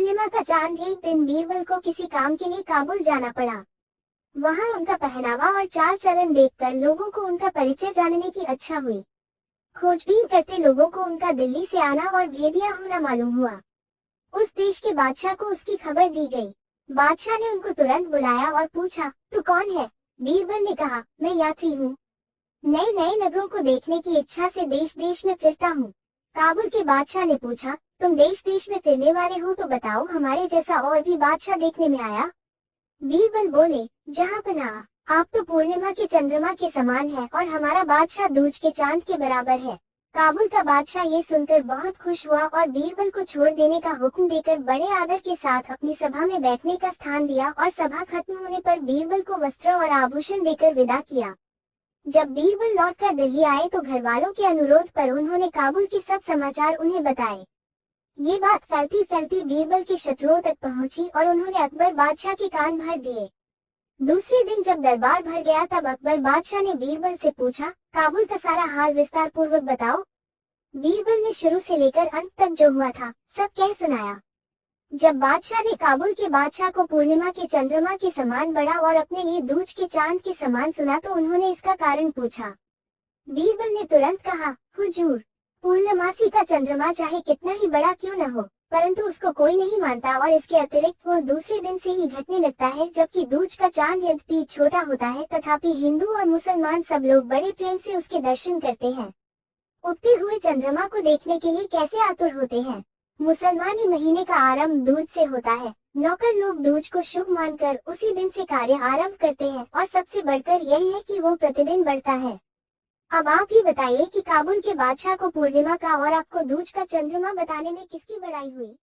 पूर्णिमा का चांद एक दिन बीरबल को किसी काम के लिए काबुल जाना पड़ा। वहां उनका पहनावा और चाल चलन देखकर लोगों को उनका परिचय जानने की इच्छा हुई। खोजबीन करते लोगों को उनका दिल्ली से आना और भेदिया होना मालूम हुआ। उस देश के बादशाह को उसकी खबर दी गई। बादशाह ने उनको तुरंत बुलाया और पूछा, तू कौन है? बीरबल ने कहा, मैं यात्री हूँ, नए नए नगरों को देखने की इच्छा से देश देश में फिरता हूँ। काबुल के बादशाह ने पूछा, तुम देश देश में फिरने वाले हो तो बताओ, हमारे जैसा और भी बादशाह देखने में आया? बीरबल बोले, जहाँ पनाह, आप तो पूर्णिमा के चंद्रमा के समान है और हमारा बादशाह दूज के चांद के बराबर है। काबुल का बादशाह ये सुनकर बहुत खुश हुआ और बीरबल को छोड़ देने का हुक्म देकर बड़े आदर के साथ अपनी सभा में बैठने का स्थान दिया और सभा खत्म होने पर बीरबल को वस्त्र और आभूषण देकर विदा किया। जब बीरबल लौटकर दिल्ली आए तो घर वालों के अनुरोध पर उन्होंने काबुल के सब समाचार उन्हें बताए। ये बात फैलती फैलती बीरबल के शत्रुओं तक पहुंची और उन्होंने अकबर बादशाह के कान भर दिए। दूसरे दिन जब दरबार भर गया तब अकबर बादशाह ने बीरबल से पूछा, काबुल का सारा हाल विस्तार पूर्वक बताओ। बीरबल ने शुरू से लेकर अंत तक जो हुआ था सब कह सुनाया। जब बादशाह ने काबुल के बादशाह को पूर्णिमा के चंद्रमा के समान बड़ा और अपने लिए दूज के चांद के समान सुना तो उन्होंने इसका कारण पूछा। बीरबल ने तुरंत कहा, हुजूर, पूर्णमासी का चंद्रमा चाहे कितना ही बड़ा क्यों न हो, परंतु उसको कोई नहीं मानता और इसके अतिरिक्त वो दूसरे दिन से ही घटने लगता है, जबकि दूज का चांद यद्यपि छोटा होता है तथापि हिंदू और मुसलमान सब लोग बड़े प्रेम से उसके दर्शन करते हैं। उगते हुए चंद्रमा को देखने के लिए कैसे आतुर होते हैं। मुसलमानी महीने का आरंभ दूज से होता है। नौकर लोग दूज को शुभ मानकर उसी दिन से कार्य आरंभ करते हैं और सबसे बढ़कर यही है कि वो प्रतिदिन बढ़ता है। अब आप ही बताइए कि काबुल के बादशाह को पूर्णिमा का और आपको दूज का चंद्रमा बताने में किसकी बड़ाई हुई?